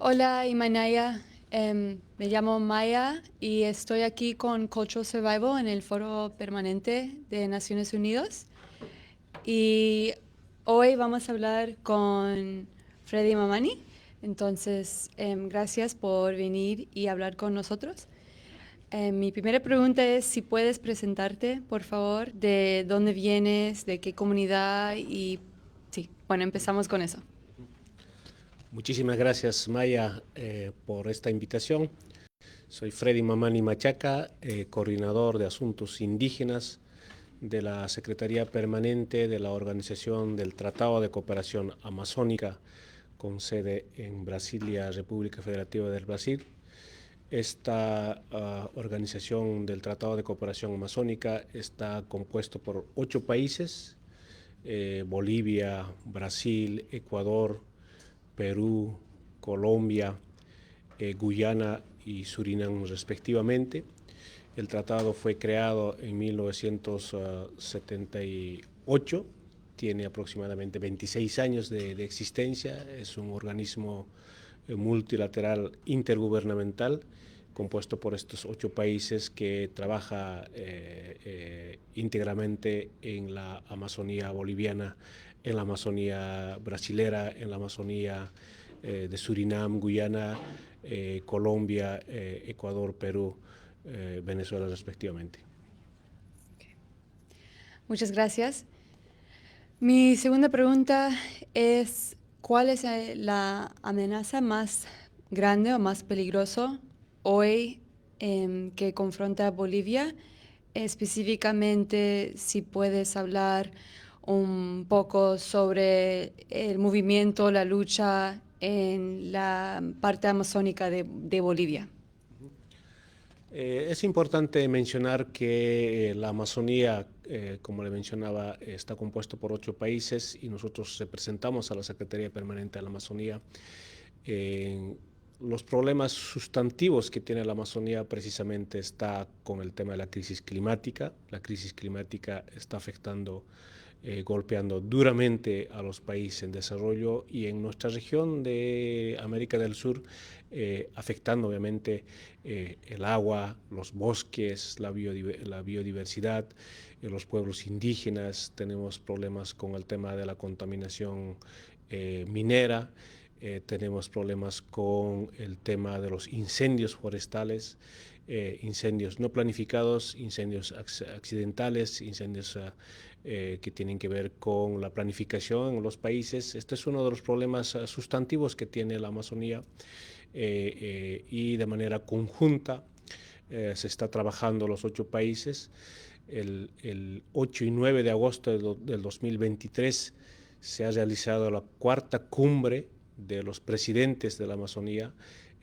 Hola, Imanaya. Me llamo Maya y estoy aquí con Cultural Survival en el Foro Permanente de Naciones Unidas. Y hoy vamos a hablar con Freddy Mamani. Entonces, gracias por venir y hablar con nosotros. Mi primera pregunta es si puedes presentarte, por favor, de dónde vienes, de qué comunidad y sí, bueno, empezamos con eso. Muchísimas gracias, Maya, por esta invitación. Soy Freddy Mamani Machaca, coordinador de asuntos indígenas de la Secretaría Permanente de la Organización del Tratado de Cooperación Amazónica, con sede en Brasilia, República Federativa del Brasil. Esta organización del Tratado de Cooperación Amazónica está compuesto por 8 países: Bolivia, Brasil, Ecuador, Perú, Colombia, Guyana y Surinam respectivamente. El tratado fue creado en 1978, tiene aproximadamente 26 años de existencia, es un organismo multilateral intergubernamental compuesto por estos 8 países que trabaja íntegramente en la Amazonía boliviana, en la Amazonía brasilera, en la Amazonía de Surinam, Guyana, Colombia, Ecuador, Perú, Venezuela respectivamente. Muchas gracias. Mi segunda pregunta es, ¿cuál es la amenaza más grande o más peligroso hoy que confronta a Bolivia? Específicamente, si puedes hablar un poco sobre el movimiento, la lucha en la parte amazónica de Bolivia. Es importante mencionar que la Amazonía, como le mencionaba, está compuesto por 8 países y nosotros representamos a la Secretaría Permanente de la Amazonía. Eh, los problemas sustantivos que tiene la Amazonía precisamente está con el tema de la crisis climática. La crisis climática está afectando, golpeando duramente a los países en desarrollo y en nuestra región de América del Sur, afectando obviamente el agua, los bosques, la biodiversidad, los pueblos indígenas. Tenemos problemas con el tema de la contaminación minera. Tenemos problemas con el tema de los incendios forestales, incendios no planificados, incendios accidentales, incendios que tienen que ver con la planificación en los países. Este es uno de los problemas sustantivos que tiene la Amazonía, y de manera conjunta se está trabajando los 8 países. El 8 y 9 de agosto del 2023 se ha realizado la cuarta cumbre de los presidentes de la Amazonía.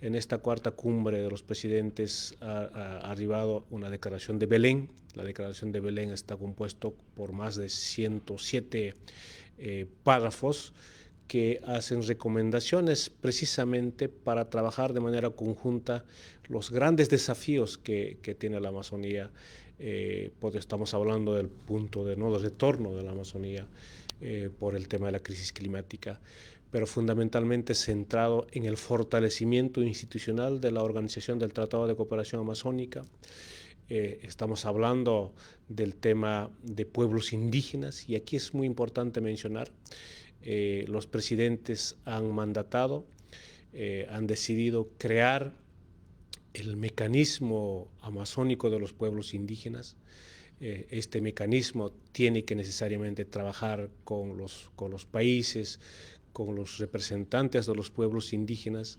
En esta cuarta cumbre de los presidentes ha arribado una declaración de Belén. La declaración de Belén está compuesta por más de 107 párrafos que hacen recomendaciones precisamente para trabajar de manera conjunta los grandes desafíos que tiene la Amazonía, porque estamos hablando del punto de no de retorno de la Amazonía por el tema de la crisis climática, pero fundamentalmente centrado en el fortalecimiento institucional de la Organización del Tratado de Cooperación Amazónica. Estamos hablando del tema de pueblos indígenas y aquí es muy importante mencionar, los presidentes han mandatado, han decidido crear el mecanismo amazónico de los pueblos indígenas. Este mecanismo tiene que necesariamente trabajar con los países, con los representantes de los pueblos indígenas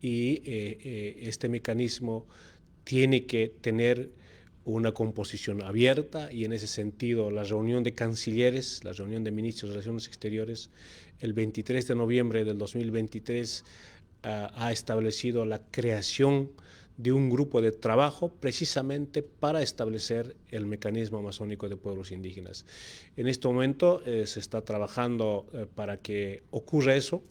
y este mecanismo tiene que tener una composición abierta y en ese sentido la reunión de cancilleres, la reunión de ministros de Relaciones Exteriores, el 23 de noviembre del 2023 ha establecido la creación de un grupo de trabajo precisamente para establecer el mecanismo amazónico de pueblos indígenas. En este momento se está trabajando para que ocurra eso.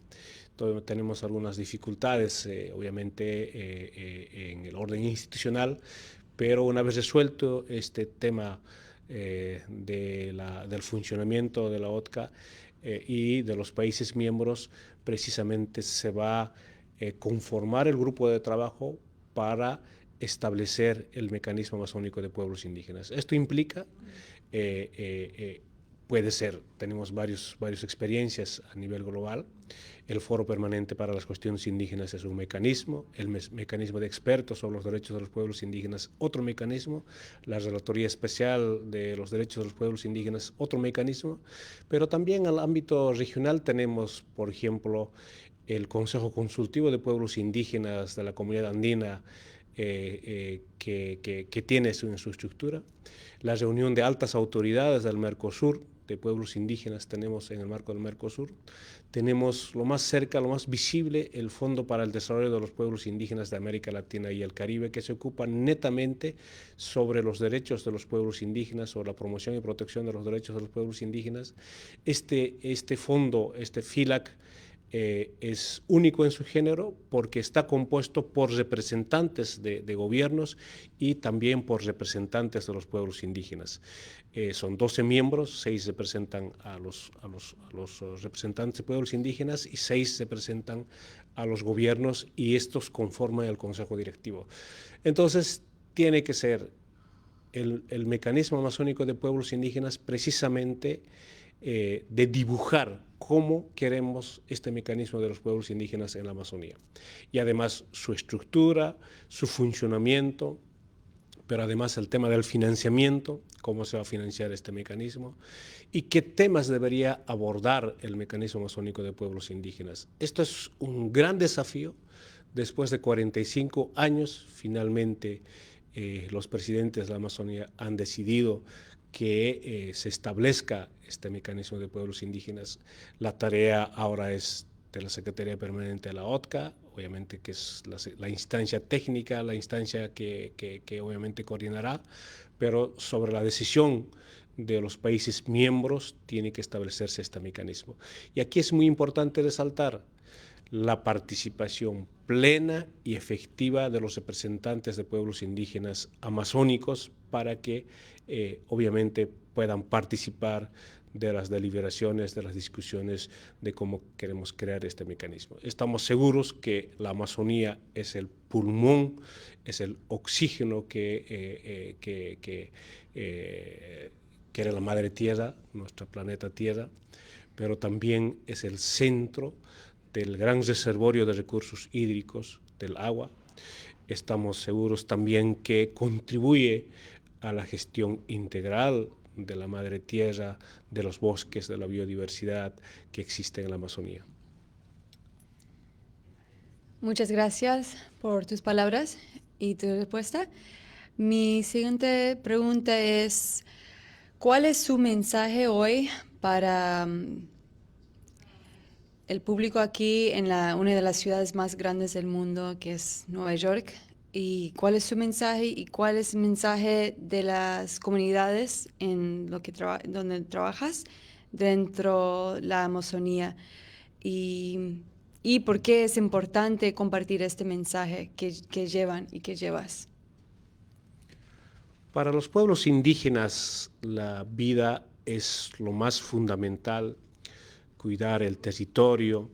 Todavía tenemos algunas dificultades, obviamente, en el orden institucional, pero una vez resuelto este tema del funcionamiento de la OTCA y de los países miembros, precisamente se va conformar el grupo de trabajo para establecer el mecanismo amazónico de pueblos indígenas. Esto implica, puede ser, tenemos varias experiencias a nivel global. El Foro Permanente para las Cuestiones Indígenas es un mecanismo, el mecanismo de expertos sobre los derechos de los pueblos indígenas, otro mecanismo, la Relatoría Especial de los Derechos de los Pueblos Indígenas, otro mecanismo, pero también al ámbito regional tenemos, por ejemplo, el Consejo Consultivo de Pueblos Indígenas de la Comunidad Andina, que tiene eso en su estructura, la reunión de altas autoridades del Mercosur, de pueblos indígenas tenemos en el marco del Mercosur. Tenemos lo más cerca, lo más visible, el Fondo para el Desarrollo de los Pueblos Indígenas de América Latina y el Caribe, que se ocupa netamente sobre los derechos de los pueblos indígenas, sobre la promoción y protección de los derechos de los pueblos indígenas. Este fondo, este FILAC, es único en su género porque está compuesto por representantes de gobiernos y también por representantes de los pueblos indígenas. Son 12 miembros, 6 representan a los representantes de pueblos indígenas y 6 representan a los gobiernos, y estos conforman el Consejo Directivo. Entonces, tiene que ser el mecanismo amazónico de pueblos indígenas precisamente de dibujar cómo queremos este mecanismo de los pueblos indígenas en la Amazonía. Y además su estructura, su funcionamiento, pero además el tema del financiamiento, cómo se va a financiar este mecanismo y qué temas debería abordar el mecanismo amazónico de pueblos indígenas. Esto es un gran desafío. Después de 45 años, finalmente los presidentes de la Amazonía han decidido que se establezca este mecanismo de pueblos indígenas. La tarea ahora es de la Secretaría Permanente de la OTCA, obviamente que es la instancia técnica, la instancia que obviamente coordinará, pero sobre la decisión de los países miembros tiene que establecerse este mecanismo. Y aquí es muy importante resaltar la participación plena y efectiva de los representantes de pueblos indígenas amazónicos para que obviamente puedan participar de las deliberaciones, de las discusiones de cómo queremos crear este mecanismo. Estamos seguros que la Amazonía es el pulmón, es el oxígeno que era la madre tierra, nuestro planeta Tierra, pero también es el centro del gran reservorio de recursos hídricos, del agua. Estamos seguros también que contribuye a la gestión integral de la madre tierra, de los bosques, de la biodiversidad que existe en la Amazonía. Muchas gracias por tus palabras y tu respuesta. Mi siguiente pregunta es, ¿cuál es su mensaje hoy para el público aquí en una de las ciudades más grandes del mundo, que es Nueva York? ¿Y cuál es su mensaje y cuál es el mensaje de las comunidades en donde trabajas dentro de la Amazonía? ¿Y por qué es importante compartir este mensaje que llevan y que llevas? Para los pueblos indígenas, la vida es lo más fundamental: cuidar el territorio,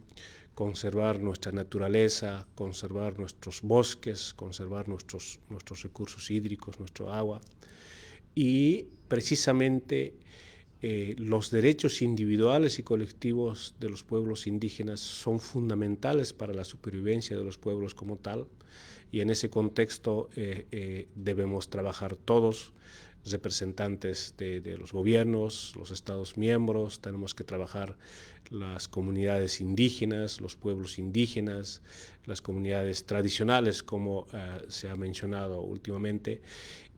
conservar nuestra naturaleza, conservar nuestros bosques, conservar nuestros recursos hídricos, nuestro agua. Y precisamente los derechos individuales y colectivos de los pueblos indígenas son fundamentales para la supervivencia de los pueblos como tal, y en ese contexto debemos trabajar todos, representantes de los gobiernos, los estados miembros, tenemos que trabajar las comunidades indígenas, los pueblos indígenas, las comunidades tradicionales, como se ha mencionado últimamente,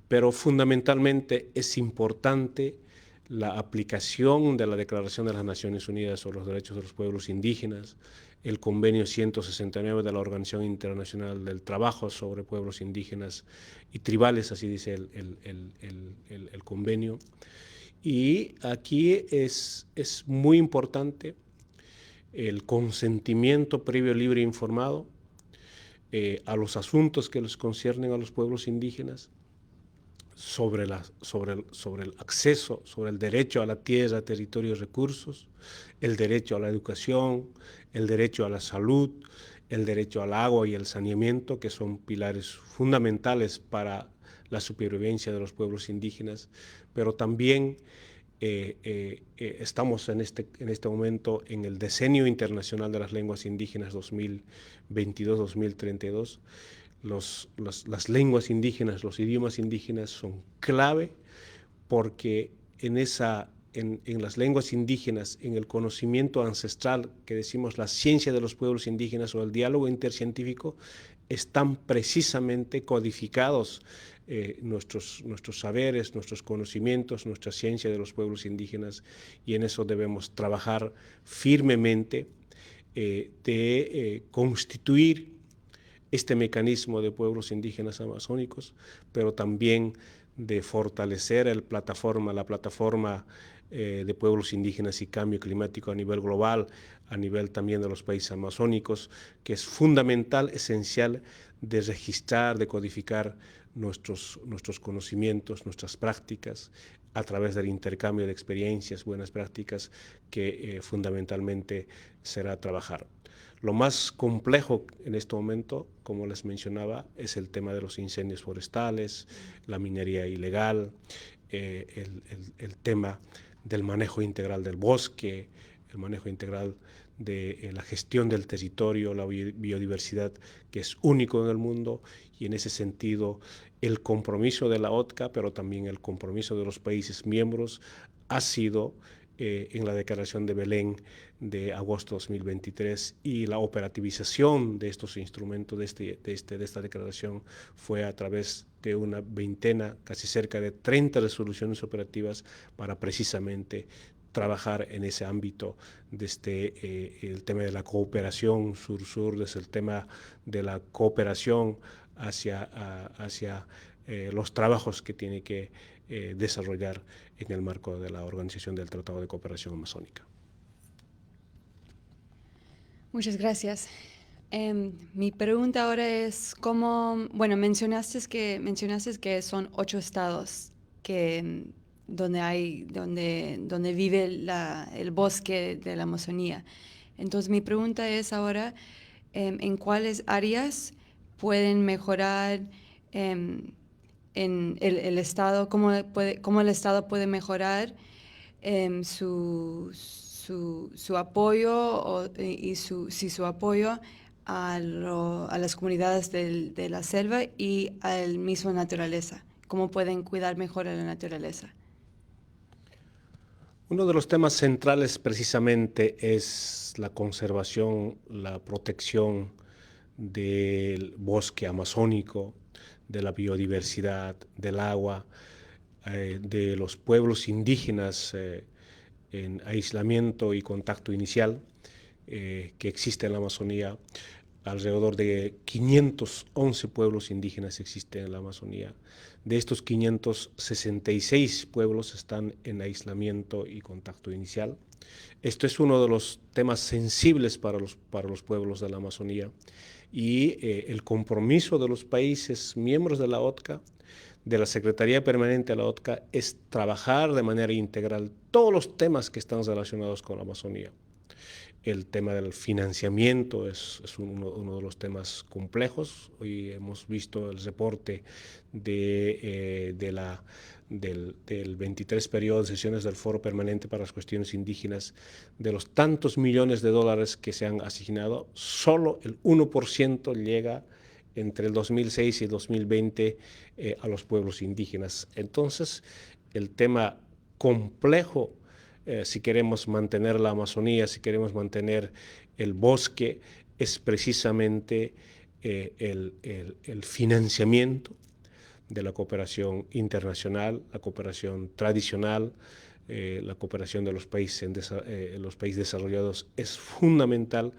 pero fundamentalmente es importante la aplicación de la Declaración de las Naciones Unidas sobre los Derechos de los Pueblos Indígenas, el Convenio 169 de la Organización Internacional del Trabajo sobre Pueblos Indígenas y Tribales, así dice el convenio. Y aquí es muy importante el consentimiento previo, libre e informado a los asuntos que les conciernen a los pueblos indígenas, sobre el acceso, sobre el derecho a la tierra, territorio y recursos, el derecho a la educación, el derecho a la salud, el derecho al agua y el saneamiento, que son pilares fundamentales para la supervivencia de los pueblos indígenas, pero también estamos en este momento en el Decenio Internacional de las Lenguas Indígenas 2022-2032. Las lenguas indígenas, los idiomas indígenas son clave porque en las lenguas indígenas, en el conocimiento ancestral, que decimos la ciencia de los pueblos indígenas o el diálogo intercientífico, están precisamente codificados nuestros saberes, nuestros conocimientos, nuestra ciencia de los pueblos indígenas, y en eso debemos trabajar firmemente de constituir este mecanismo de pueblos indígenas amazónicos, pero también de fortalecer la plataforma de pueblos indígenas y cambio climático a nivel global, a nivel también de los países amazónicos, que es fundamental, esencial de registrar, de codificar nuestros conocimientos, nuestras prácticas, a través del intercambio de experiencias, buenas prácticas, que fundamentalmente será trabajar. Lo más complejo en este momento, como les mencionaba, es el tema de los incendios forestales, la minería ilegal, el tema del manejo integral del bosque, el manejo integral de la gestión del territorio, la biodiversidad, que es único en el mundo, y en ese sentido el compromiso de la OTCA, pero también el compromiso de los países miembros, ha sido en la Declaración de Belén de agosto de 2023, y la operativización de estos instrumentos, de esta declaración, fue a través de una veintena, casi cerca de 30 resoluciones operativas para precisamente trabajar en ese ámbito, desde el tema de la cooperación sur-sur, desde el tema de la cooperación hacia los trabajos que tiene que desarrollar en el marco de la Organización del Tratado de Cooperación Amazónica. Muchas gracias. Mi pregunta ahora es cómo, bueno, mencionaste que son 8 estados donde vive el bosque de la Amazonía. Entonces mi pregunta es ahora, ¿en cuáles áreas pueden mejorar en el Estado, cómo el Estado puede mejorar su apoyo su apoyo a las comunidades de la selva y a la misma naturaleza? ¿Cómo pueden cuidar mejor a la naturaleza? Uno de los temas centrales precisamente es la conservación, la protección del bosque amazónico, de la biodiversidad, del agua, de los pueblos indígenas en aislamiento y contacto inicial que existe en la Amazonía. Alrededor de 511 pueblos indígenas existen en la Amazonía. De estos 566 pueblos están en aislamiento y contacto inicial. Esto es uno de los temas sensibles para los pueblos de la Amazonía, y el compromiso de los países miembros de la OTCA, de la Secretaría Permanente de la OTCA, es trabajar de manera integral todos los temas que están relacionados con la Amazonía. El tema del financiamiento es uno de los temas complejos. Hoy hemos visto el reporte del 23 periodo de sesiones del Foro Permanente para las Cuestiones Indígenas. De los tantos millones de dólares que se han asignado, solo el 1% llega entre el 2006 y el 2020 a los pueblos indígenas. Entonces, el tema complejo, si queremos mantener la Amazonía, si queremos mantener el bosque, es precisamente el financiamiento de la cooperación internacional, la cooperación tradicional, la cooperación de los países desarrollados es fundamental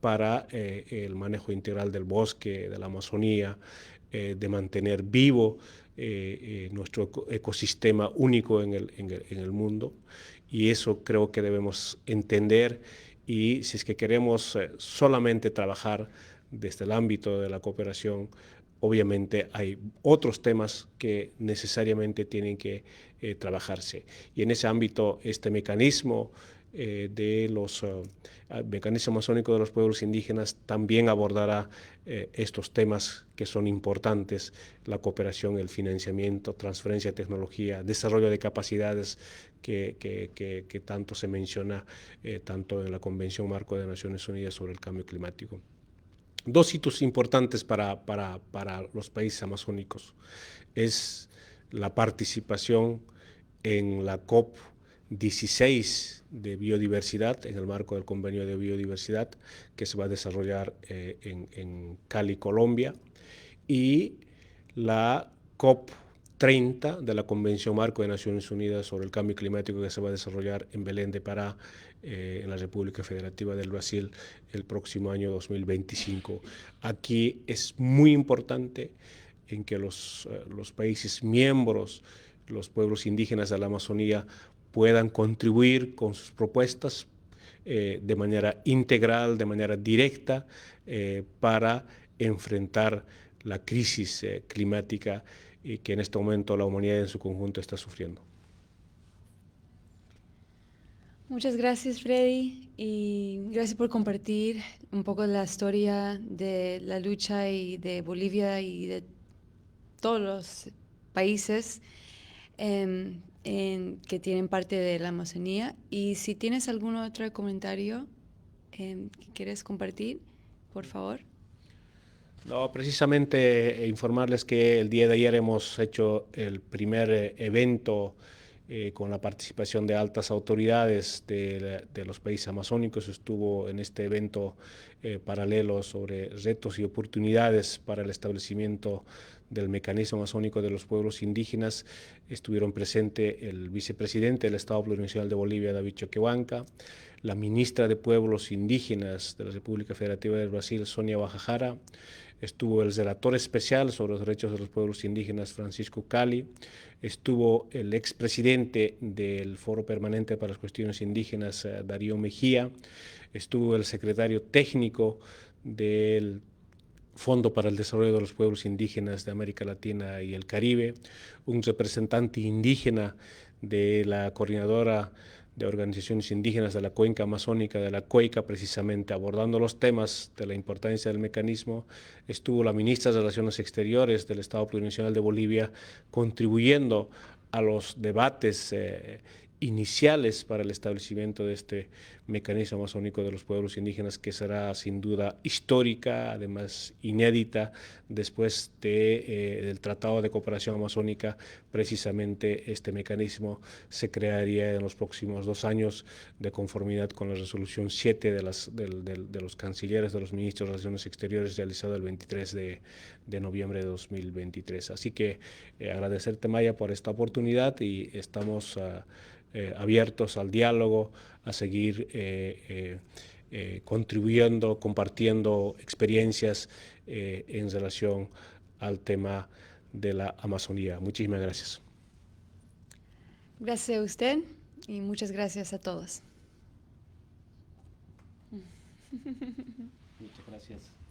para el manejo integral del bosque, de la Amazonía, de mantener vivo nuestro ecosistema único en el mundo. Y eso creo que debemos entender, y si es que queremos solamente trabajar desde el ámbito de la cooperación, obviamente hay otros temas que necesariamente tienen que trabajarse. Y en ese ámbito, este mecanismo de los mecanismos amazónicos de los pueblos indígenas también abordará estos temas que son importantes: la cooperación, el financiamiento, transferencia de tecnología, desarrollo de capacidades que tanto se menciona tanto en la Convención Marco de Naciones Unidas sobre el Cambio Climático. Dos hitos importantes para los países amazónicos es la participación en la COP16 de biodiversidad, en el marco del convenio de biodiversidad que se va a desarrollar en Cali, Colombia, y la COP30 de la Convención Marco de Naciones Unidas sobre el Cambio Climático que se va a desarrollar en Belén de Pará, en la República Federativa del Brasil, el próximo año 2025. Aquí es muy importante en que los países miembros, los pueblos indígenas de la Amazonía, puedan contribuir con sus propuestas de manera integral, de manera directa, para enfrentar la crisis climática que en este momento la humanidad en su conjunto está sufriendo. Muchas gracias, Freddy, y gracias por compartir un poco la historia de la lucha y de Bolivia y de todos los países que tienen parte de la Amazonía. Y si tienes algún otro comentario que quieres compartir, por favor. No, precisamente informarles que el día de ayer hemos hecho el primer evento con la participación de altas autoridades de los países amazónicos. Estuvo en este evento paralelo sobre retos y oportunidades para el establecimiento del mecanismo amazónico de los pueblos indígenas. Estuvieron presentes el vicepresidente del Estado Plurinacional de Bolivia, David Choquehuanca, la ministra de Pueblos Indígenas de la República Federativa del Brasil, Sonia Guajajara. Estuvo el relator especial sobre los derechos de los pueblos indígenas, Francisco Cali. Estuvo el expresidente del Foro Permanente para las Cuestiones Indígenas, Darío Mejía. Estuvo el secretario técnico del Fondo para el Desarrollo de los Pueblos Indígenas de América Latina y el Caribe, un representante indígena de la coordinadora de organizaciones indígenas de la cuenca amazónica, de la COICA, precisamente abordando los temas de la importancia del mecanismo. Estuvo la ministra de Relaciones Exteriores del Estado Plurinacional de Bolivia contribuyendo a los debates iniciales para el establecimiento de este mecanismo amazónico de los pueblos indígenas, que será sin duda histórica, además inédita, después del Tratado de Cooperación Amazónica. Precisamente este mecanismo se crearía en los próximos 2 años, de conformidad con la resolución 7 de los cancilleres de los ministros de Relaciones Exteriores, realizada el 23 de noviembre de 2023. Así que agradecerte, Maya, por esta oportunidad, y estamos abiertos al diálogo, a seguir contribuyendo, compartiendo experiencias en relación al tema de la Amazonía. Muchísimas gracias. Gracias a usted y muchas gracias a todos. Muchas gracias.